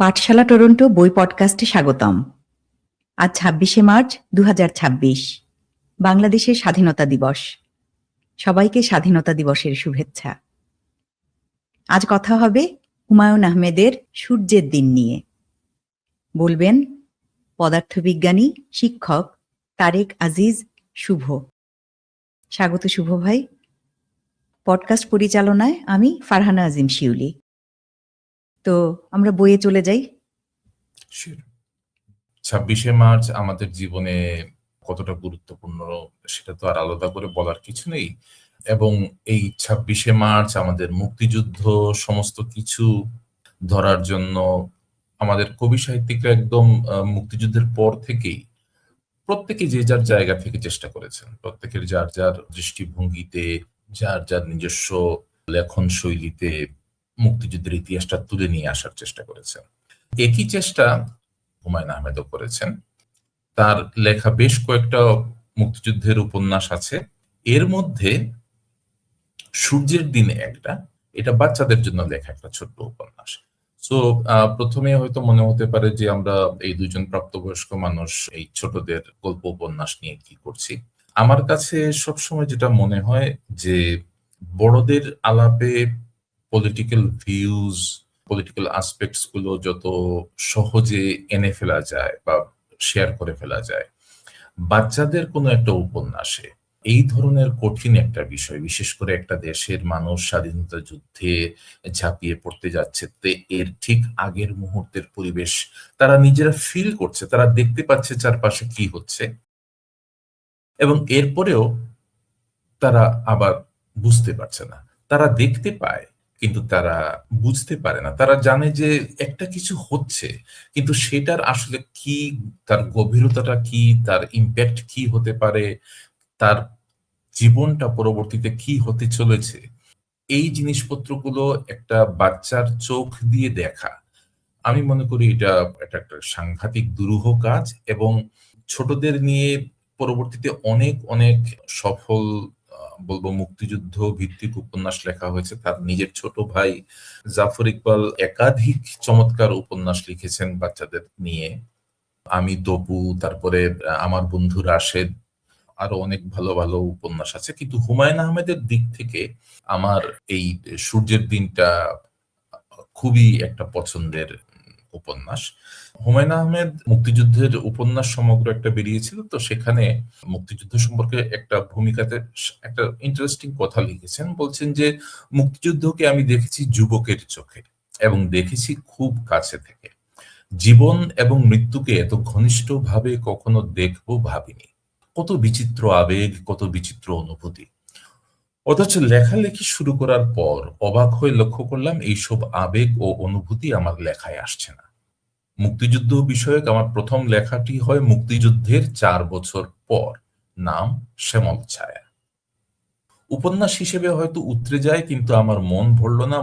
পাঠশালা Toronto বই পডকাস্টে স্বাগতম। আজ ২৬শে মার্চ ২০২৬, বাংলাদেশের স্বাধীনতা দিবস। সবাইকে স্বাধীনতা দিবসের শুভেচ্ছা। আজ কথা হবে হুমায়ূন আহমেদের সূর্যের দিন নিয়ে। বলবেন পদার্থবিজ্ঞানী শিক্ষক তারেক আজিজ শুভ। স্বাগত শুভ ভাই। পডকাস্ট পরিচালনায় আমি ফারহানা আজিম শিউলি। তো আমরা বইয়ে চলে যাই। ২৬শে মার্চ আমাদের জীবনে কতটা গুরুত্বপূর্ণ সেটা তো আর আলাদা করে বলার কিছু নেই, এবং এই ২৬শে মার্চ আমাদের মুক্তিযুদ্ধ সমস্ত কিছু ধরার জন্য আমাদের কবি সাহিত্যিকরা একদম মুক্তিযুদ্ধের পর থেকেই প্রত্যেকে যে যার জায়গা থেকে চেষ্টা করেছেন, প্রত্যেকের যার যার দৃষ্টিভঙ্গিতে, যার যার নিজস্ব লেখন শৈলীতে মুক্তিযুদ্ধের ইতিহাসটা তুলে নিয়ে আসার চেষ্টা করেছেন। একই চেষ্টা হুমায়ূন আহমেদও করেছেন। তার লেখা বেশ কয়েকটা মুক্তিযুদ্ধের উপন্যাস আছে, এর মধ্যে সূর্যের দিন একটা, এটা বাচ্চাদের জন্য লেখা একটা ছোট্ট উপন্যাস। সো প্রথমে হয়তো মনে হতে পারে যে আমরা এই দুজন প্রাপ্তবয়স্ক মানুষ এই ছোটদের গল্প উপন্যাস নিয়ে কি করছি। আমার কাছে সবসময় যেটা মনে হয় যে বড়দের আলাপে পলিটিক্যাল ভিউজ, পলিটিক্যাল আসপেক্টস গুলো যত সহজে এনে ফেলা যায় বা শেয়ার করে ফেলা যায়, বাচ্চাদের কোনো একটা উপন্যাসে এই ধরনের কঠিন একটা বিষয়, বিশেষ করে একটা দেশের মানুষ স্বাধীনতা যুদ্ধে ঝাঁপিয়ে পড়তে যাচ্ছে, এর ঠিক আগের মুহূর্তের পরিবেশ তারা নিজেরা ফিল করছে, তারা দেখতে পাচ্ছে চারপাশে কি হচ্ছে, এবং এরপরেও তারা আবার বুঝতে পারছে না। তারা দেখতে পায় কিন্তু তারা বুঝতে পারে না। তারা জানে যে একটা কিছু হচ্ছে, কিন্তু সেটার আসলে কি, তার গভীরতাটা কি, তার ইম্প্যাক্ট কি হতে পারে, তার জীবনটা পরবর্তীতে কি হতে চলেছে, এই জিনিসপত্রগুলো একটা বাচ্চার চোখ দিয়ে দেখা, আমি মনে করি এটা একটা সাংঘাতিক দুরূহ কাজ। এবং ছোটদের নিয়ে পরবর্তীতে অনেক অনেক সফল বলবো মুক্তিযুদ্ধ ভিত্তিক উপন্যাস লেখা হয়েছে। তার নিজের ছোট ভাই জাফর ইকবাল একাধিক চমৎকার উপন্যাস লিখেছেন বাচ্চাদের নিয়ে। আমি তপু, তারপরে আমার বন্ধু রাশেদ, আরো অনেক ভালো ভালো উপন্যাস আছে। কিন্তু হুমায়ূন আহমেদের দিক থেকে আমার এই সূর্যের দিনটা খুবই একটা পছন্দের উপন্যাস। হুমায়ূন আহমেদ মুক্তিযুদ্ধের উপন্যাস সমগ্র একটা বেরিয়েছিল, তো সেখানে মুক্তিযুদ্ধ সম্পর্কে একটা ভূমিকাতে একটা ইন্টারেস্টিং কথা লিখেছেন। বলছেন যে মুক্তিযুদ্ধকে আমি দেখেছি যুবকের চোখে এবং দেখেছি খুব কাছে থেকে। জীবন এবং মৃত্যুকে এত ঘনিষ্ঠভাবে কখনো দেখবো ভাবিনি। কত বিচিত্র আবেগ, কত বিচিত্র অনুভূতি। অথচ লেখালেখি শুরু করার পর অবাক হয়ে লক্ষ্য করলাম এইসব আবেগ ও অনুভূতি আমার লেখায় আসছে না। মুক্তিযুদ্ধ বিষয়ক আমার প্রথম লেখাটি হয় মুক্তিযুদ্ধের 4 বছর পর, নাম শ্যামল ছায়া। উপন্যাস হিসেবে হয়তো উতরে যায়, কিন্তু আমার মন ভরল না।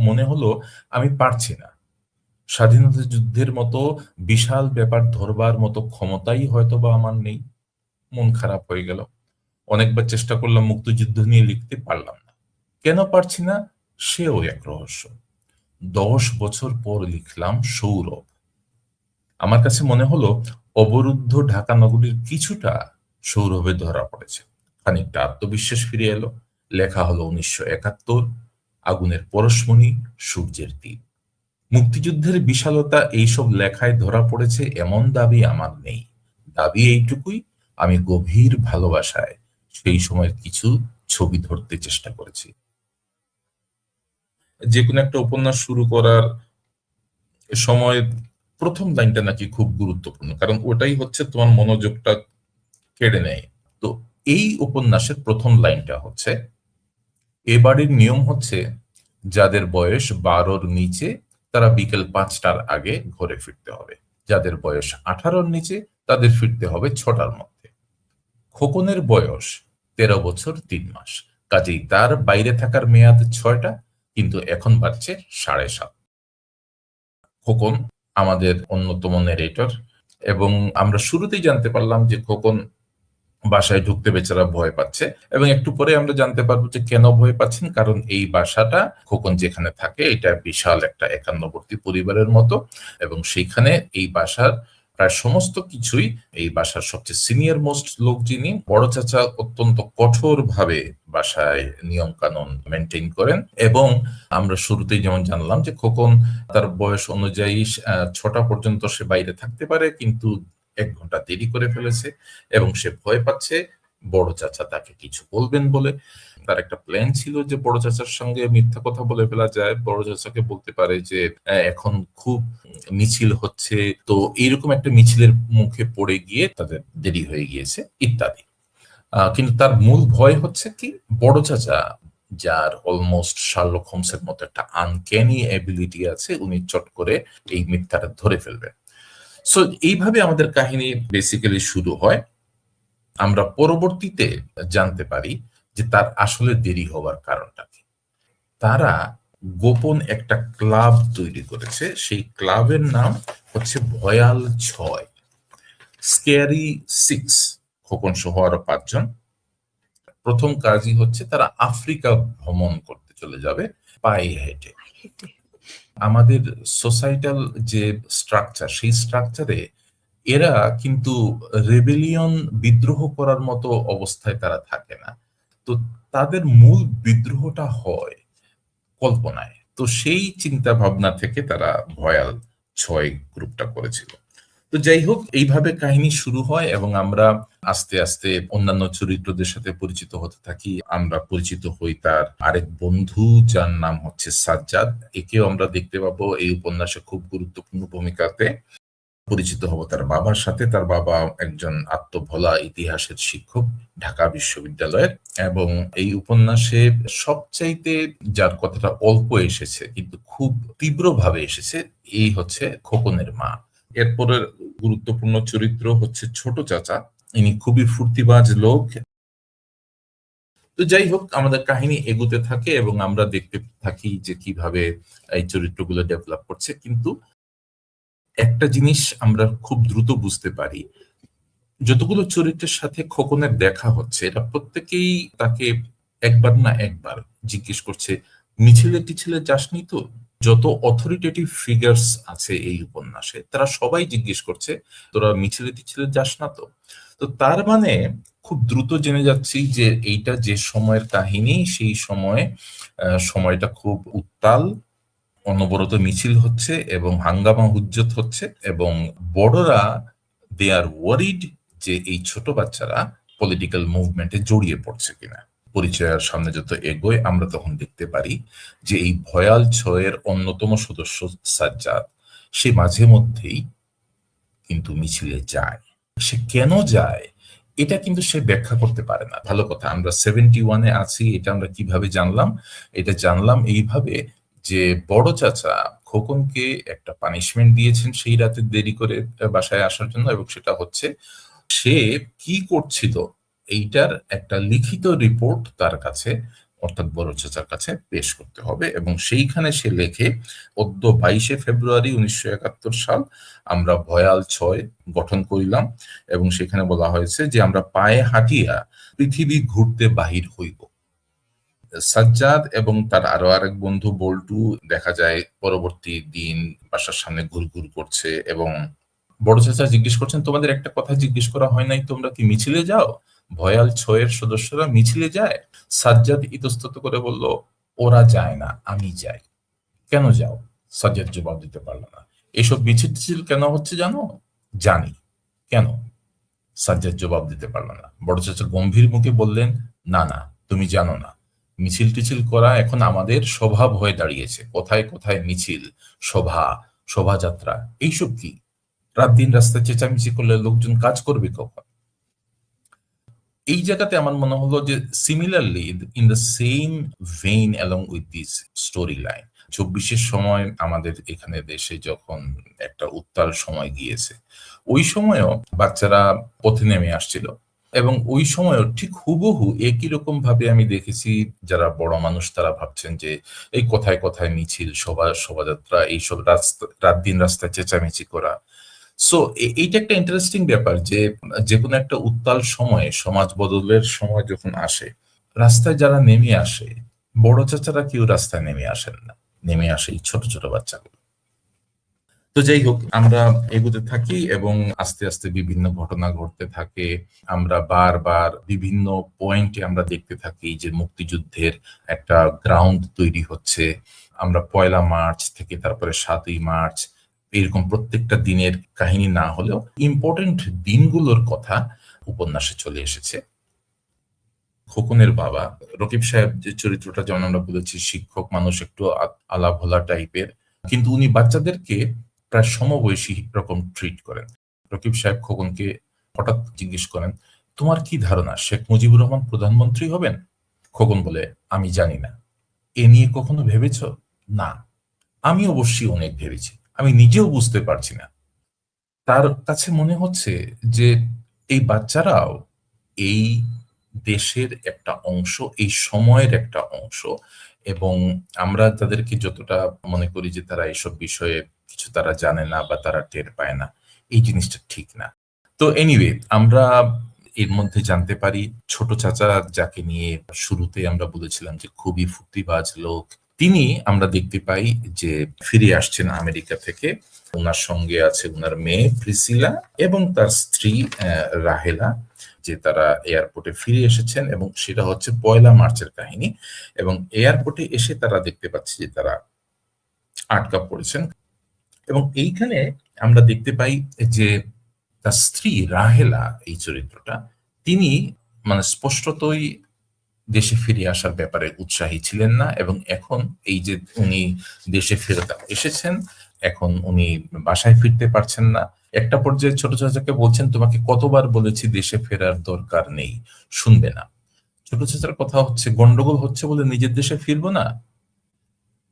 মনে হলো আমি পারছি না। স্বাধীনতা যুদ্ধের মতো বিশাল ব্যাপার ধরবার মতো ক্ষমতাই হয়তো বা আমার নেই। মন খারাপ হয়ে গেল। অনেকবার চেষ্টা করলাম, মুক্তিযুদ্ধ নিয়ে লিখতে পারলাম না। কেন পারছি না সেও এক রহস্য। 10 বছর পর লিখলাম সৌরভ। আমার কাছে মনে হলো অবরুদ্ধ ঢাকা নগরীর কিছুটা সৌরভে ধরা পড়েছে। খানিকটা আত্মবিশ্বাস ফিরে এলো। লেখা হলো 1971, আগুনের পরশমণি, সূর্যের দ্বীপ। মুক্তিযুদ্ধের বিশালতা এইসব লেখায় ধরা পড়েছে এমন দাবি আমার নেই। দাবি এইটুকুই, আমি গভীর ভালোবাসায় সেই সময়ের কিছু ছবি ধরতে চেষ্টা করেছি। যে কোনো একটা উপন্যাস শুরু করার সময় প্রথম লাইনটা নাকি খুব গুরুত্বপূর্ণ, কারণ ওটাই হচ্ছে তোমার মনোযোগটা কেড়ে নেয়। তো এই উপন্যাসের প্রথম লাইনটা হচ্ছে, এ বাড়ির নিয়ম হচ্ছে যাদের বয়স 12-র নিচে তারা বিকেল 5টার আগে ঘরে ফিরতে হবে, যাদের বয়স 18-র নিচে তাদের ফিরতে হবে 6টার মধ্যে। খোকনের বয়স 13 বছর 3 মাস, কাজেই তার বাইরে থাকার মেয়াদ 6টা, কিন্তু এখন বাজছে 7:30। খোকন আমাদের অন্যতম নেরেটর, এবং আমরা শুরুতেই জানতে পারলাম যে খোকন বাসায় ঢুকতে বেচারা ভয় পাচ্ছে, এবং একটু পরে আমরা জানতে পারবো যে কেন ভয় পাচ্ছেন। কারণ এই বাসাটা, খোকন যেখানে থাকে, এটা বিশাল একটা একান্নবর্তী পরিবারের মতো, এবং সেইখানে এই বাসার প্রায় সমস্ত কিছুই, এই বাসার সবচেয়ে সিনিয়র মোস্ট লোক যিনি, বড় চাচা, অত্যন্ত কঠোর ভাবে বাসায় নিয়ম কানুন মেনটেন করেন। এবং আমরা শুরুতেই যেমন জানলাম যে খোকন তার বয়স অনুযায়ী 6টা পর্যন্ত সে বাইরে থাকতে পারে, কিন্তু 1 ঘন্টা দেরি করে ফেলেছে এবং সে ভয় পাচ্ছে বড় চাচা তাকে কিছু বলবেন বলে। তার একটা প্ল্যান ছিল যে বড় চাচার সঙ্গে মিথ্যা কথা বলে ফেলা যায়, বড় চাচাকে বলতে পারে যে এখন খুব মিছিল হচ্ছে, তো এইরকম একটা মিছিলের মুখে পড়ে গিয়ে তাদের দেরি হয়ে গিয়েছে ইত্যাদি। কিন্তু তার মূল ভয় হচ্ছে কি, বড় চাচা, যার অলমোস্ট শার্লক হোমসের মতো একটা আনক্যানি এবিলিটি আছে, উনি চট করে এই মিথ্যাটা ধরে ফেলবেন। সো এইভাবে আমাদের কাহিনী বেসিক্যালি শুরু হয়। আমরা পরবর্তীতে জানতে পারি যে তার আসলে দেরি হওয়ার কারণটা কি। তারা গোপন একটা ক্লাব তৈরি করেছে, সেই ক্লাবের নাম হচ্ছে ভয়াল 6, স্কেয়ারি 6। খোকন সহ আরো 5 জন। প্রথম কাজই হচ্ছে তারা আফ্রিকা ভ্রমণ করতে চলে যাবে পায়ে হেঁটে। আমাদের সোসাইটাল যে স্ট্রাকচার, সেই স্ট্রাকচারে এরা কিন্তু রেবেলিয়ন, বিদ্রোহ করার মতো অবস্থায় তারা থাকে না। তো তাদের মূল বিদ্রোহটা হয় কল্পনায়। তো সেই চিন্তা ভাবনা থেকে তারা ভয়াল 6 গ্রুপটা করেছিল। তো যাই হোক, এইভাবে কাহিনী শুরু হয় এবং আমরা আস্তে আস্তে অন্যান্য চরিত্রদের সাথে পরিচিত হতে থাকি। আমরা পরিচিত হই তার আরেক বন্ধু, যার নাম হচ্ছে সাজ্জাদ। একেও আমরা দেখতে পাবো এই উপন্যাসে খুব গুরুত্বপূর্ণ ভূমিকাতে। পরিচিত হব তার বাবার সাথে। তার বাবা একজন আত্মভোলা ইতিহাসের শিক্ষক ঢাকা বিশ্ববিদ্যালয়ের, এবং এই উপন্যাসে সবচাইতে যার কথাটা অল্প এসেছে কিন্তু খুব তীব্রভাবে এসেছে, এই হচ্ছে খোকনের মা। এরপরের গুরুত্বপূর্ণ চরিত্র হচ্ছে ছোট চাচা। ইনি খুবই ফুর্তিবাজ লোক। তো যাই হোক, আমাদের কাহিনী এগুতে থাকে এবং আমরা দেখতে থাকি যে কিভাবে এই চরিত্রগুলো ডেভেলপ করছে। কিন্তু একটা জিনিস আমরা খুব দ্রুত বুঝতে পারি, যতগুলো চরিত্রের সাথে খোকনের দেখা হচ্ছে, এরা প্রত্যেকেই তাকে একবার না একবার জিজ্ঞেস করছে, মিছিলে টিছিলে যাসনি তো? যত অথরিটেটিভ ফিগার্স আছে এই উপন্যাসে, তারা সবাই জিজ্ঞেস করছে, তোরা মিছিলে টিছিলে যাস না তো? তো তার মানে খুব দ্রুত জেনে যাচ্ছি যে এইটা যে সময়ের কাহিনী, সেই সময়ে সময়টা খুব উত্তাল, অনবরত মিছিল হচ্ছে এবং হাঙ্গামা হুজ্জত হচ্ছে, এবং বড়রা দে আর ওয়ারিড যে এই ছোট বাচ্চারা পলিটিক্যাল মুভমেন্টে জড়িয়ে পড়ছে কিনা। পরিচয়ের সামনে যত এগোয় আমরা তখন দেখতে পারি যে এই ভয়াল 6-এর অন্যতম সদস্য সাজ্জাদ, সে মাঝে মধ্যেই কিন্তু মিছিলে যায়। সে কেন যায় এটা কিন্তু সে ব্যাখ্যা করতে পারে না। ভালো কথা, আমরা 71-এ আছি, এটা আমরা কিভাবে জানলাম? এটা জানলাম এইভাবে যে বড় চাচা খোকনকে একটা পানিশমেন্ট দিয়েছেন সেই রাতে দেরি করে বাসায় আসার জন্য, এবং সেটা হচ্ছে সে কি করছিল এইটার একটা লিখিত রিপোর্ট তার কাছে, অর্থাৎ বড় চাচার কাছে পেশ করতে হবে। এবং সেইখানে সে লেখে, অদ্য 22শে ফেব্রুয়ারি 1971 সাল আমরা ভয়াল 6 গঠন করিলাম, এবং সেখানে বলা হয়েছে যে আমরা পায়ে হাঁটিয়া পৃথিবী ঘুরতে বাহির হইব। সাজ্জাদ এবং তার আরো আরেক বন্ধু বল্টু দেখা যায় পরবর্তী দিন বাসার সামনে ঘুরঘুর করছে, এবং বড় চাচা জিজ্ঞেস করছেন, তোমাদের একটা কথা জিজ্ঞেস করা হয় নাই, তোমরা কি মিছিলে যাও? ভয়াল 6-এর সদস্যরা মিছিলে যায়? সাজ্জাদ ইতস্তত করে বলল, ওরা যায় না, আমি যাই। কেন যাও? সাজ্জাদ জবাব দিতে পারল না। এসব মিছিল টিছিল কেন হচ্ছে জানো? জানি। কেন? সাজ্জাদ জবাব দিতে পারল না। বড় চাচা গম্ভীর মুখে বললেন, না না, তুমি জানো না। মিছিল টিছিল করা এখন আমাদের স্বভাব হয়ে দাঁড়িয়েছে। কোথায় কোথায় মিছিল, সভা, শোভাযাত্রা, এইসব কি? রাত দিন রাস্তায় চেঁচামেচি করলে লোকজন কাজ করবে কখন? এই জায়গাতে আমার মনে হলো যে similarly in the same vein along with this story line, 24-এর সময় আমাদের এখানে দেশে যখন একটা উত্তাল সময় গিয়েছে, ওই সময়ও বাচ্চারা পথে নেমে আসছিল, এবং ওই সময়ও ঠিক হুবহু একই রকম ভাবে আমি দেখেছি যারা বড় মানুষ তারা ভাবছেন যে এই কোথায় কোথায় মিছিল, শোভাযাত্রা, এইসব রাত দিন রাস্তায় চেঁচামেচি করা। সো এইটা একটা ইন্টারেস্টিং ব্যাপার যে যে কোনো একটা উত্তাল সময়ে, সমাজ বদলের সময় যখন আসে, রাস্তায় যারা নেমে আসে, বড় চাচারা কেউ রাস্তায় নেমে আসেন না, নেমে আসে এই ছোট ছোট বাচ্চাগুলো। তো যাই হোক, আমরা এগোতে থাকি এবং আস্তে আস্তে বিভিন্ন ঘটনা ঘটতে থাকে। আমরা বারবার বিভিন্ন পয়েন্টে আমরা দেখতে থাকি যে মুক্তিযুদ্ধের একটা গ্রাউন্ড তৈরি হচ্ছে। আমরা ১লা মার্চ থেকে তারপরে ৭ই মার্চ, এরকম প্রত্যেকটা দিনের কাহিনী না হলেও ইম্পর্টেন্ট দিনগুলোর কথা উপন্যাসে চলে এসেছে। খোকনের বাবা রকিব সাহেব, যে চরিত্রটা, যেমন আমরা বলেছি, শিক্ষক মানুষ, একটু আলাভোলা টাইপের, কিন্তু উনি বাচ্চাদেরকে প্রায় সমবয়সী রকম ট্রিট করেন। রকিব সাহেব খোকনকে হঠাৎ জিজ্ঞেস করেন, তোমার কি ধারণা শেখ মুজিবুর রহমান প্রধানমন্ত্রী হবেন? খোকন বলে, আমি জানি না। এ নিয়ে কখনো ভেবেছ? না। আমি অবশ্যই অনেক ভেবেছি, আমি নিজেও বুঝতে পারছি না। তার কাছে মনে হচ্ছে যে এই বাচ্চারাও এই দেশের একটা অংশ, এই সময়ের একটা অংশ, এবং আমরা তাদেরকে যতটা মনে করি যে তারা এসব বিষয়ে কিছু তারা জানে না বা তারা টের পায় না, এই জিনিসটা ঠিক না। তো এনিওয়ে, আমরা এর মধ্যে জানতে পারি ছোট চাচা, যাকে নিয়ে শুরুতে আমরা বলেছিলাম যে খুবই ফুর্তিবাজ লোক, তিনি আমরা দেখতে পাই যে ফিরে আসছেন আমেরিকা থেকে। উনার সঙ্গে আছে উনার মেয়ে প্রিসিলা এবং তার স্ত্রী রাহেলা, যে তারা এয়ারপোর্টে ফিরে এসেছেন, এবং সেটা হচ্ছে ১লা মার্চের কাহিনী। এবং এয়ারপোর্টে এসে তারা দেখতে পাচ্ছে যে তারা আটকা পড়েছেন। এবং এইখানে আমরা দেখতে পাই যে তার স্ত্রী রাহেলা, এই চরিত্রটা, তিনি মানে স্পষ্টতই দেশে ফিরে আসার ব্যাপারে উৎসাহী ছিলেন না, এবং এখন এই যে উনি দেশে ফেরত এসেছেন, এখন উনি বাসায় ফিরতে পারছেন না। একটা পর্যায়ে ছোট চাচাকে বলছেন, তোমাকে কতবার বলেছি দেশে ফেরার দরকার নেই, শুনবে না। ছোট চাচার কথা হচ্ছে, গন্ডগোল হচ্ছে বলে নিজের দেশে ফিরবো না?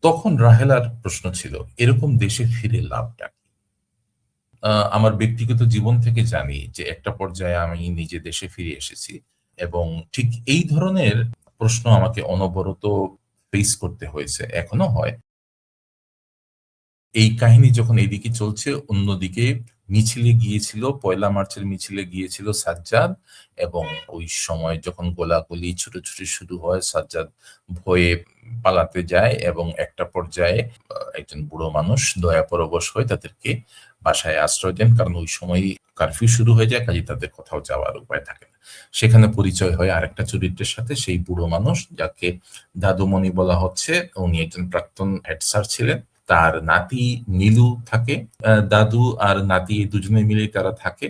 তখন রাহেলার প্রশ্ন ছিল, এরকম দেশে ফিরে লাভটা কি? আমার ব্যক্তিগত জীবন থেকে জানি যে একটা পর্যায়ে আমি নিজে দেশে ফিরে এসেছি, এবং ঠিক এই ধরনের প্রশ্ন আমাকে অনবরত ফেস করতে হয়েছে, এখনো হয়। এই কাহিনী যখন এদিকে চলছে, অন্যদিকে মিছিলে গিয়েছিল, ১লা মার্চের মিছিলে গিয়েছিল সাজ্জাদ, এবং ওই সময় যখন গোলাগুলি ছুটোছুটি শুরু হয়, সাজ্জাদ ভয়ে পালাতে যায়, এবং একটা পর্যায়ে একজন বুড়ো মানুষ দয়াপরবশ হয়ে তাদেরকে বাসায় আশ্রয় দেন, কারণ ওই সময়ই কারফিউ শুরু হয়ে যায়, কাজে তাদের কোথাও যাওয়ার উপায় থাকে না। সেখানে পরিচয় হয় আরেকটা চরিত্রের সাথে, সেই বুড়ো মানুষ যাকে দাদুমণি বলা হচ্ছে, উনি একজন প্রাক্তন হেড স্যার ছিলেন। তার নাতি নীলু থাকে, দাদু আর নাতি এই দুজনে মিলেই তারা থাকে।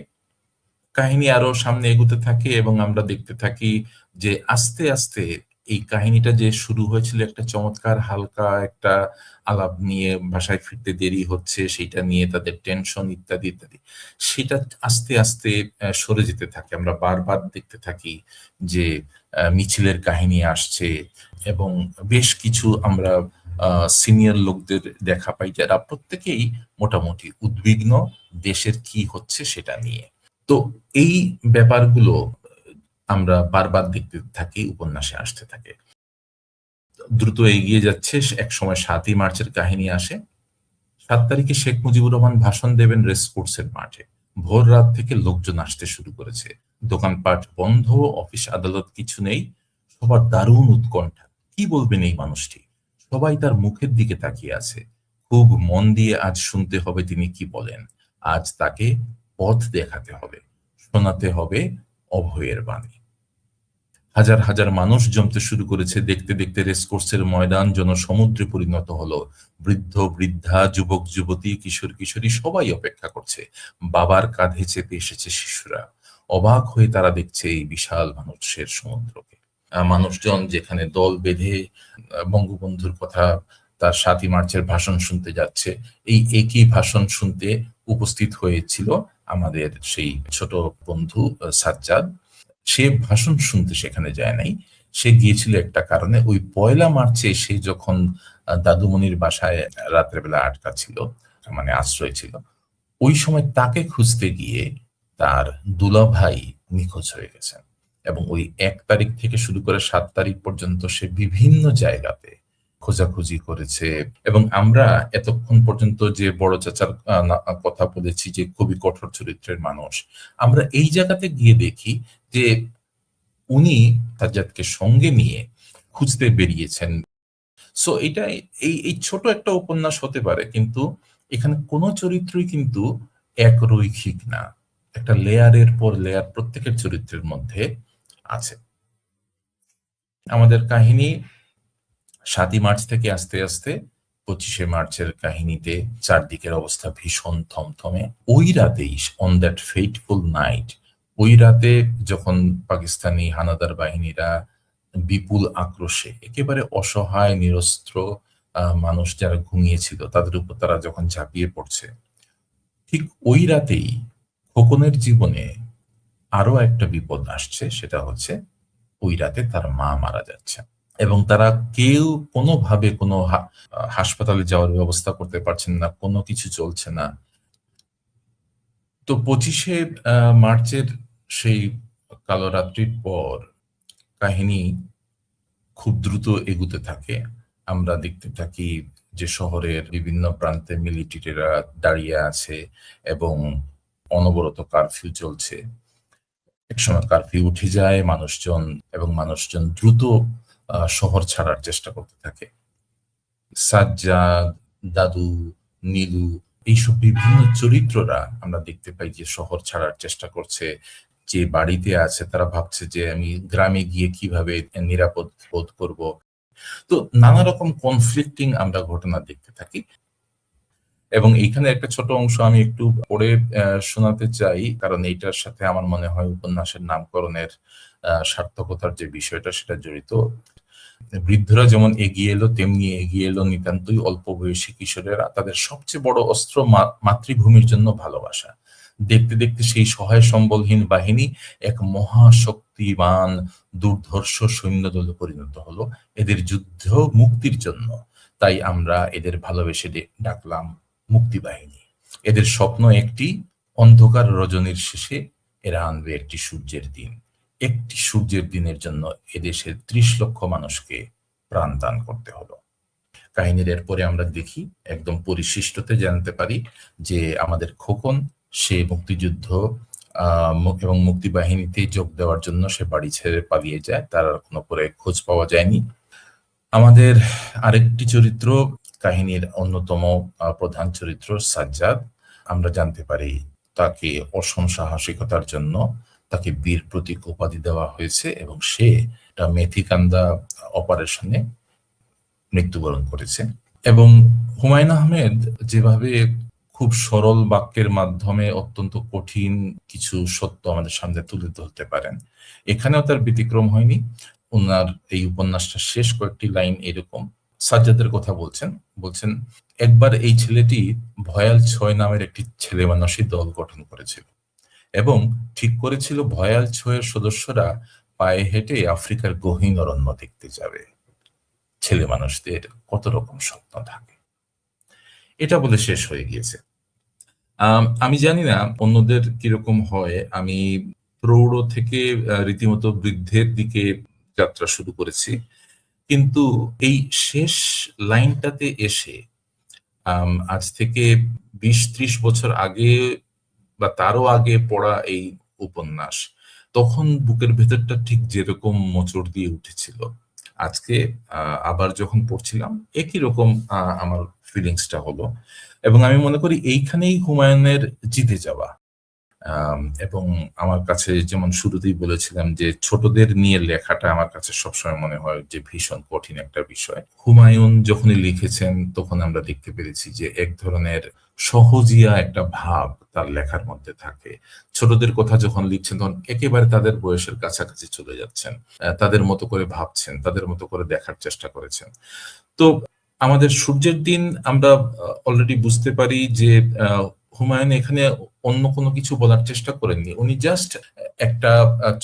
কাহিনী আরো সামনে এগুতে থাকে, এবং আমরা দেখতে থাকি যে আস্তে আস্তে এই কাহিনীটা যে শুরু হয়েছিল একটা চমৎকার হালকা একটা আলাপ নিয়ে, বাসায় ফিরতে দেরি হচ্ছে সেইটা নিয়ে তাদের টেনশন ইত্যাদি ইত্যাদি, সেটা আস্তে আস্তে সরে যেতে থাকে। আমরা বারবার দেখতে থাকি যে মিছিলের কাহিনী আসছে, এবং বেশ কিছু আমরা সিনিয়র লোকদের দেখা পাই, যারা প্রত্যেকেই মোটামুটি উদ্বিগ্ন দেশের কি হচ্ছে সেটা নিয়ে। তো এই ব্যাপারগুলো আমরা বারবার দেখতে থাকি, উপন্যাসে আসতে থাকে। দ্রুত এগিয়ে যাচ্ছে, একসময় ৭ই মার্চের কাহিনী আসে। ৭ তারিখে শেখ মুজিবুর রহমান ভাষণ দেবেন রেসকোর্সের মাঠে। ভোর রাত থেকে লোকজন আসতে শুরু করেছে, দোকানপাট বন্ধ, অফিস আদালত কিছু নেই, সবার দারুণ উৎকণ্ঠা, কি বলবেন এই মানুষটি। সবাই তার মুখের দিকে তাকিয়ে আছে, খুব মন দিয়ে আজ শুনতে হবে তিনি কি বলেন। আজ তাকে পথ দেখাতে হবে, শোনাতে হবে অভয়ের বাণী। হাজার হাজার মানুষ জমতে শুরু করেছে, দেখতে দেখতে রেসকোর্সের ময়দান জনসমুদ্রে পরিণত হলো। বৃদ্ধ বৃদ্ধা, যুবক যুবতী, কিশোর কিশোরী সবাই অপেক্ষা করছে। বাবার কাঁধে চেপে এসেছে শিশুরা, অবাক হয়ে তারা দেখছে এই বিশাল মানুষের সমুদ্রকে। মানুষজন যেখানে দল বেঁধে বঙ্গবন্ধুর কথা, তার ৭ই মার্চের ভাষণ শুনতে যাচ্ছে, এই একই ভাষণ শুনতে উপস্থিত হয়েছিল আমাদের সেই ছোট বন্ধু সাজ্জাদ। সে ভাষণ শুনতে সেখানে যায় নাই, সে গিয়েছিল একটা কারণে। ওই ১লা মার্চে সে যখন দাদুমণির বাসায় রাতের বেলা আটকা ছিল, মানে আশ্রয় ছিল, ওই সময় তাকে খুঁজতে গিয়ে তার দুলাভাই নিখোঁজ হয়ে গেছেন। এবং ওই ১ তারিখ থেকে শুরু করে ৭ তারিখ পর্যন্ত সে বিভিন্ন জায়গাতে খোঁজাখুঁজি করেছে। এবং আমরা এতক্ষণ পর্যন্ত যে বড় চাচার কথা বলেছি যে খুবই কঠোর চরিত্রের মানুষ, আমরা এই জায়গাতে গিয়ে দেখি যে উনি সাজ্জাদকে সঙ্গে নিয়ে খুঁজতে বেরিয়েছেন। সো এটা এই ছোট একটা উপন্যাস হতে পারে, কিন্তু এখানে কোন চরিত্রই কিন্তু একরৈখিক না। একটা লেয়ারের পর লেয়ার প্রত্যেকের চরিত্রের মধ্যে আছে। আমাদের কাহিনী ৭ই মার্চ থেকে আস্তে আস্তে ২৫শে মার্চের কাহিনীতে চারদিকের অবস্থা ভীষণ থমথমে। ওই রাতেই, অন দ্যাট ফেটফুল নাইট, ওই রাতে যখন পাকিস্তানি হানাদার বাহিনীরা বিপুল আক্রোশে একেবারে অসহায় নিরস্ত্র মানুষ যারা ঘুমিয়েছিল তাদের উপর তারা যখন ঝাঁপিয়ে পড়ছে, ঠিক ওই রাতেই খোকনের জীবনে আরো একটা বিপদ আসছে। সেটা হচ্ছে ওই রাতে তার মা মারা যাচ্ছে এবং তারা কেউ কোনোভাবে কোনো হাসপাতালে যাওয়ার ব্যবস্থা করতে পারছেন না, কোনো কিছু চলছে না। তো ২৫শে মার্চের সেই কালো রাত্রির পর কাহিনী খুব দ্রুত এগুতে থাকে। আমরা দেখতে থাকি যে শহরের বিভিন্ন প্রান্তে মিলিটারিরা দাঁড়িয়ে আছে এবং অনবরত কারফিউ চলছে। একসময় কারফিউ উঠে যায়, মানুষজন দ্রুত শহর ছাড়ার চেষ্টা করতে থাকে। সাজ্জাদ, দাদু, নীলু, এইসব বিভিন্ন চরিত্ররা আমরা দেখতে পাই যে শহর ছাড়ার চেষ্টা করছে। যে বাড়িতে আছে তারা ভাবছে যে আমি গ্রামে গিয়ে কিভাবে নিরাপদ বোধ করব। তো নানা রকম কনফ্লিক্টিং আমরা ঘটনা দেখতে থাকি। এবং এইখানে একটা ছোট অংশ আমি একটু পড়ে শোনাতে চাই, কারণ এইটার সাথে আমার মনে হয় উপন্যাসের নামকরণের সার্থকতার যে বিষয়টা সেটা জড়িত। বৃদ্ধরা যেমন এগিয়ে এলো, তেমনি এগিয়ে এলো নিতান্তই অল্প বয়সী কিশোরেরা। তাদের সবচেয়ে বড় অস্ত্র মাতৃভূমির জন্য ভালোবাসা। দেখতে দেখতে সেই সহায় সম্বলহীন বাহিনী এক মহাশক্তিমান দুর্ধর্ষ সৈন্যদলে পরিণত হলো এদের যুদ্ধ মুক্তির জন্য। তাই আমরা এদের ভালোবেসে ডাকলাম মুক্তি বাহিনী। এদের স্বপ্ন একটি, অন্ধকার রজনীর শেষে এরা আনবে একটি সূর্যের দিন। একটি সূর্যের দিনের জন্য এদেশের ৩০ লক্ষ মানুষকে প্রাণদান করতে হলো। কাহিনীর এরপরে আমরা দেখি, একদম পরিশিষ্টতে জানতে পারি যে আমাদের খোকন সে মুক্তিযুদ্ধ এবং মুক্তি বাহিনীতে যোগ দেওয়ার জন্য সে বাড়ি ছেড়ে পালিয়ে যায়, তার আর কোনো পরে খোঁজ পাওয়া যায়নি। আমাদের আরেকটি চরিত্র, কাহিনীর অন্যতম প্রধান চরিত্র সাজ্জাদ, আমরা জানতে পারি তাকে অসম সাহসিকতার জন্য তাকে বীর প্রতীক উপাধি দেওয়া হয়েছে এবং সে মেথিকান্দা অপারেশনে মৃত্যুবরণ করেছে। এবং হুমায়ুন আহমেদ যেভাবে খুব সরল বাক্যের মাধ্যমে অত্যন্ত কঠিন কিছু সত্য আমাদের সামনে তুলে ধরতে পারেন, এখানেও তার ব্যতিক্রম হয়নি। ওনার এই উপন্যাসটা শেষ কয়েকটি লাইন এরকম। সাজ্জাদের কথা বলছেন একবার এই ছেলেটি ভয়াল ৬ নামের একটি ছেলে মানুষই দল গঠন করেছিল এবং ঠিক করেছিল ভয়াল ৬-এর সদস্যরা পায়ে হেঁটে আফ্রিকার গহীন অরণ্য দেখতে যাবে। ছেলে মানুষদের কত রকম স্বপ্ন থাকে। এটা বলে শেষ হয়ে গিয়েছে। আমি জানি না অন্যদের কিরকম হয়। আমি প্রৌঢ় থেকে রীতিমতো বৃদ্ধের দিকে যাত্রা শুরু করেছি, কিন্তু এই শেষ লাইনটাতে এসে আজ থেকে ২০-৩০ বছর আগে বা তারও আগে পড়া এই উপন্যাস, তখন বুকের ভেতরটা ঠিক যেরকম মোচড় দিয়ে উঠেছিল, আজকে আবার যখন পড়ছিলাম একই রকম আমার ফিলিংসটা হলো। এবং আমি মনে করি এইখানেই হুমায়ুনের জিতে যাওয়া। এবং আমার কাছে যেমন শুরুতেই বলেছিলাম যে ছোটদের নিয়ে লেখাটা আমার কাছে সবসময় মনে হয় যে ভীষণ কঠিন একটা বিষয়। হুমায়ুন যখনই লিখেছেন তখন আমরা দেখতে পেরেছি যে এক ধরনের সহজিয়া একটা ভাব তার লেখার মধ্যে থাকে। ছোটদের কথা যখন লিখছেন তখন একেবারে তাদের বয়সের কাছাকাছি চলে যাচ্ছেন, তাদের মতো করে ভাবছেন, তাদের মতো করে দেখার চেষ্টা করেছেন। তো আমাদের সূর্যের দিন আমরা অলরেডি বুঝতে পারি যে হুমায়ুন এখানে অন্য কোনো কিছু বলার চেষ্টা করেননি। উনি জাস্ট একটা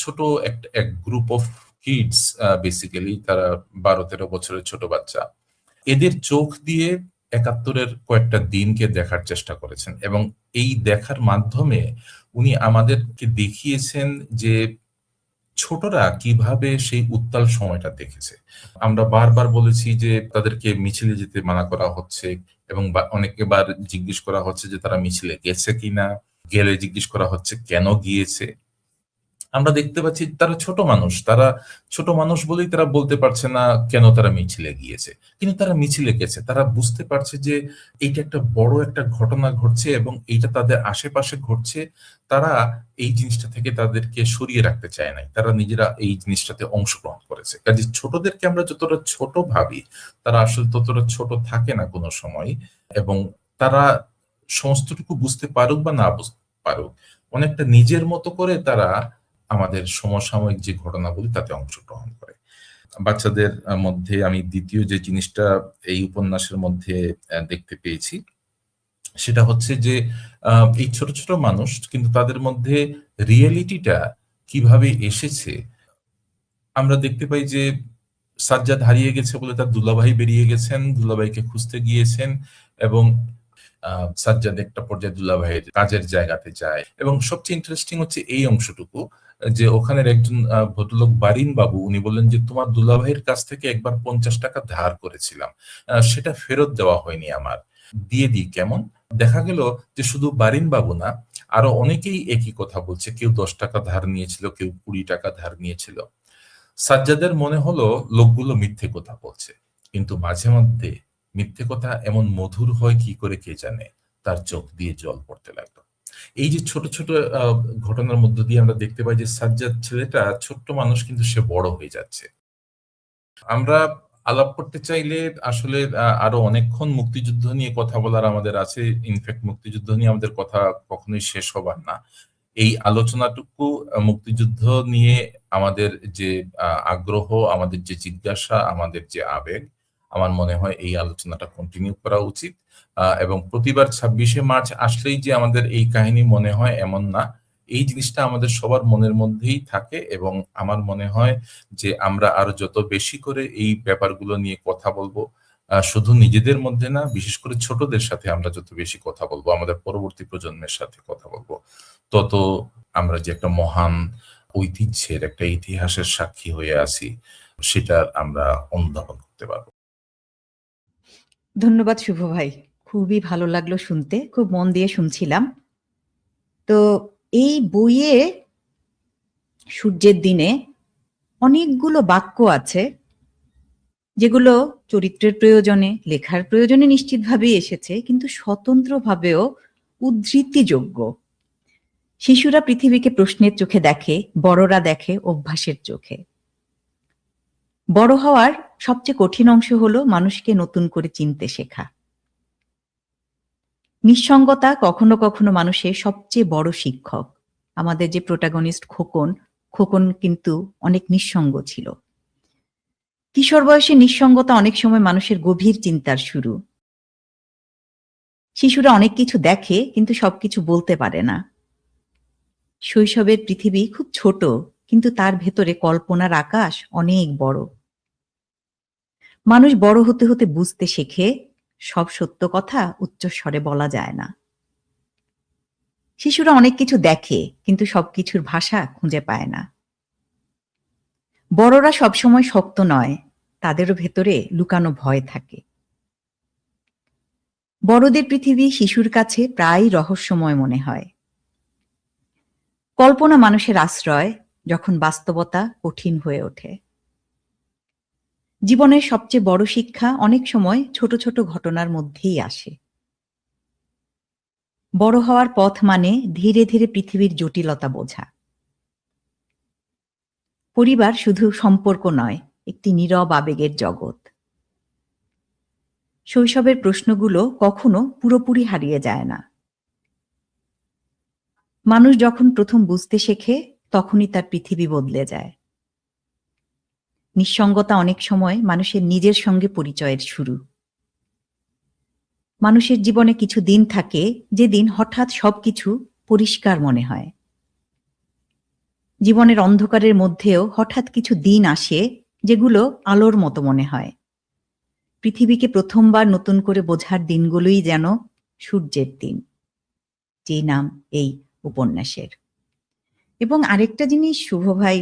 ছোট এক গ্রুপ অফ কিডস, বেসিক্যালি তারা ১২-১৩ বছরের ছোট বাচ্চা, এদের চোখ দিয়ে ৭১-এর কয়েকটা দিনকে দেখার চেষ্টা করেছেন এবং এই দেখার মাধ্যমে উনি আমাদেরকে দেখিয়েছেন যে ছোটরা কিভাবে সেই উত্তাল সময়টা দেখেছে। আমরা বারবার বলেছি যে তাদেরকে মিছিলে যেতে মানা করা হচ্ছে, এবং অনেকবার জিজ্ঞেস করা হচ্ছে যে তারা মিছিলে গেছে কিনা, গেলে জিজ্ঞেস করা হচ্ছে কেন গিয়েছে। আমরা দেখতে পাচ্ছি তারা ছোট মানুষ, তারা ছোট মানুষ বলেই তারা বলতে পারছে না কেন তারা মিছিলে গিয়েছে, কিন্তু তারা মিছিলে গেছে। তারা বুঝতে পারছে যে এইটা একটা বড় একটা ঘটনা ঘটছে এবং এইটা তাদের আশেপাশে ঘটছে। তারা এই জিনিসটা থেকে তাদেরকে সরিয়ে রাখতে চায় নাই, তারা নিজেরা এই জিনিসটাতে অংশগ্রহণ করেছে। কাজে ছোটদেরকে আমরা যতটা ছোট ভাবি, তারা আসলে ততটা ছোট থাকে না কোনো সময়। এবং তারা সমস্তটুকু বুঝতে পারুক বা না বুঝতে পারুক, অনেকটা নিজের মতো করে তারা আমাদের সমসাময়িক যে ঘটনাগুলি তাতে অংশগ্রহণ করে। বাচ্চাদের মধ্যে আমি দ্বিতীয় যে জিনিসটা এই উপন্যাসের মধ্যে দেখতে পেয়েছি, সেটা হচ্ছে যে এই ছোট, ছোট মানুষ কিন্তু তাদের মধ্যে রিয়েলিটিটা কিভাবে এসেছে। আমরা দেখতে পাই যে সাজ্জাদ হারিয়ে গেছে বলে তার দুলাভাই বেরিয়ে গেছেন, দুলাভাইকে খুঁজতে গিয়েছেন, এবং সাজ্জাদ একটা পর্যায়ে দুলাভাইয়ের কাজের জায়গাতে যায়। এবং সবচেয়ে ইন্টারেস্টিং হচ্ছে এই অংশটুকু, যে ওখানের একজন ভদ্রলোক বারিন বাবু, উনি বললেন যে তোমার দুলাভাইয়ের কাছ থেকে একবার 50 টাকা ধার করেছিলাম, সেটা ফেরত দেওয়া হয়নি আমার, দিয়ে দিই কেমন? দেখা গেল যে শুধু বারিন বাবু না, আরো অনেকেই একই কথা বলছে। কেউ 10 টাকা ধার নিয়েছিল, কেউ 20 টাকা ধার নিয়েছিল। সাজ্জাদের মনে হলো লোকগুলো মিথ্যে কথা বলছে, কিন্তু মাঝে মধ্যে মিথ্যে কথা এমন মধুর হয় কি করে কে জানে। তার চোখ দিয়ে জল পড়তে লাগলো। এই যে ছোট ছোট আহ, ঘটনার মধ্য দিয়ে আমরা দেখতে পাই যে সাজ্জাদ ছেলেটা ছোট্ট মানুষ, কিন্তু সে বড় হয়ে যাচ্ছে। আমরা আলাপ করতে চাইলে আসলে আরো অনেকক্ষণ মুক্তিযুদ্ধ নিয়ে কথা বলার আমাদের আছে। ইনফ্যাক্ট মুক্তিযুদ্ধ নিয়ে আমাদের কথা কখনোই শেষ হবার না। এই আলোচনাটুকু মুক্তিযুদ্ধ নিয়ে আমাদের যে আগ্রহ, আমাদের যে জিজ্ঞাসা, আমাদের যে আবেগ, আমার মনে হয় এই আলোচনাটা কন্টিনিউ করা উচিত। এবং প্রতিবার 26শে মার্চ আসলেই যে আমাদের এই কাহিনী মনে হয় এমন না। এই জিনিসটা আমাদের সবার মনের মধ্যেই থাকে, এবং আমার মনে হয় যে আমরা আরো যত বেশি করে এই ব্যাপারগুলো নিয়ে কথা বলবো, শুধু নিজেদের মধ্যে না, বিশেষ করে ছোটদের সাথে আমরা যত বেশি কথা বলবো, আমাদের পরবর্তী প্রজন্মের সাথে কথা বলবো, তত আমরা যে একটা মহান ঐতিহ্যের, একটা ইতিহাসের সাক্ষী হয়ে আছি, সেটার আমরা অনুধাবন করতে পারবো। ধন্যবাদ শুভ ভাই। খুবই ভালো লাগলো শুনতে, খুব মন দিয়ে শুনছিলাম। তো এই বইয়ে সূর্যের দিনে অনেকগুলো বাক্য আছে যেগুলো চরিত্রের প্রয়োজনে, লেখার প্রয়োজনে নিশ্চিতভাবেই এসেছে, কিন্তু স্বতন্ত্রভাবেও উদ্ধৃতিযোগ্য। শিশুরা পৃথিবীকে প্রশ্নের চোখে দেখে, বড়রা দেখে অভ্যাসের চোখে। বড় হওয়ার সবচেয়ে কঠিন অংশ হলো মানুষকে নতুন করে চিনতে শেখা। নিঃসঙ্গতা কখনো কখনো মানুষের সবচেয়ে বড় শিক্ষক। আমাদের যে প্রোটাগনিস্ট খোকন, খোকন কিন্তু অনেক নিঃসঙ্গ ছিল। কিশোর বয়সে নিঃসঙ্গতা অনেক সময় মানুষের গভীর চিন্তার শুরু। শিশুরা অনেক কিছু দেখে কিন্তু সবকিছু বলতে পারে না। শৈশবের পৃথিবী খুব ছোট, কিন্তু তার ভেতরে কল্পনার আকাশ অনেক বড়। মানুষ বড় হতে হতে বুঝতে শেখে সব সত্য কথা উচ্চস্বরে বলা যায় না। শিশুরা অনেক কিছু দেখে কিন্তু সবকিছুর ভাষা খুঁজে পায় না। বড়রা সবসময় শক্ত নয়, তাদেরও ভেতরে লুকানো ভয় থাকে। বড়দের পৃথিবী শিশুর কাছে প্রায় রহস্যময় মনে হয়। কল্পনা মানুষের আশ্রয় যখন বাস্তবতা কঠিন হয়ে ওঠে। জীবনের সবচেয়ে বড় শিক্ষা অনেক সময় ছোট ছোট ঘটনার মধ্যেই আসে। বড় হওয়ার পথ মানে ধীরে ধীরে পৃথিবীর জটিলতা বোঝা। পরিবার শুধু সম্পর্ক নয়, একটি নীরব আবেগের জগৎ। শৈশবের প্রশ্নগুলো কখনো পুরোপুরি হারিয়ে যায় না। মানুষ যখন প্রথম বুঝতে শেখে, তখনই তার পৃথিবী বদলে যায়। নিঃসঙ্গতা অনেক সময় মানুষের নিজের সঙ্গে পরিচয়ের শুরু। মানুষের জীবনে কিছু দিন থাকে যেদিন হঠাৎ সবকিছু পরিষ্কার মনে হয়। জীবনের অন্ধকারের মধ্যেও হঠাৎ কিছু দিন আসে যেগুলো আলোর মতো মনে হয়। পৃথিবীকে প্রথমবার নতুন করে বোঝার দিনগুলোই যেন সূর্যের দিন, যেই নাম এই উপন্যাসের। এবং আরেকটা জিনিস শুভ ভাই,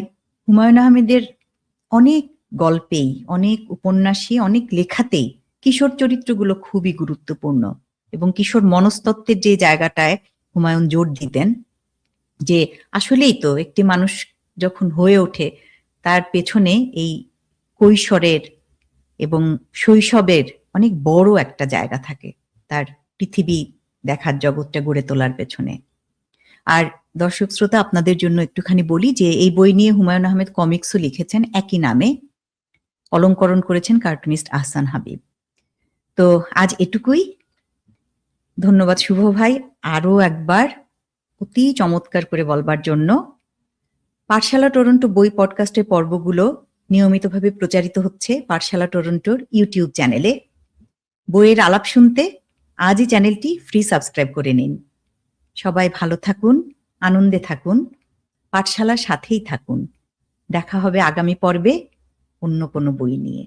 হুমায়ুন আহমেদের অনেক গল্পেই, অনেক উপন্যাসে, অনেক লেখাতেই কিশোর চরিত্রগুলো খুবই গুরুত্বপূর্ণ, এবং কিশোর মনস্তত্ত্বের যে জায়গাটায় হুমায়ুন জোর দিতেন যে আসলেই তো একটি মানুষ যখন হয়ে ওঠে তার পেছনে এই কৈশোরের এবং শৈশবের অনেক বড় একটা জায়গা থাকে তার পৃথিবী দেখার জগৎটা গড়ে তোলার পেছনে। আর দর্শক শ্রোতা, আপনাদের জন্য একটুখানি বলি যে এই বই নিয়ে হুমায়ুন আহমেদ কমিক্সও লিখেছেন একই নামে, অলংকরণ করেছেন কার্টুনিস্ট আহসান হাবিব। তো আজ এটুকুই। ধন্যবাদ শুভ ভাই আরো একবার অতি চমৎকার করে বলবার জন্য। পাঠশালা টরন্টো বই পডকাস্টের পর্বগুলো নিয়মিতভাবে প্রচারিত হচ্ছে পাঠশালা টরন্টোর ইউটিউব চ্যানেলে। বইয়ের আলাপ শুনতে আজই চ্যানেলটি ফ্রি সাবস্ক্রাইব করে নিন। সবাই ভালো থাকুন, আনন্দে থাকুন, পাঠশালার সাথেই থাকুন। দেখা হবে আগামী পর্বে অন্য কোনো বই নিয়ে।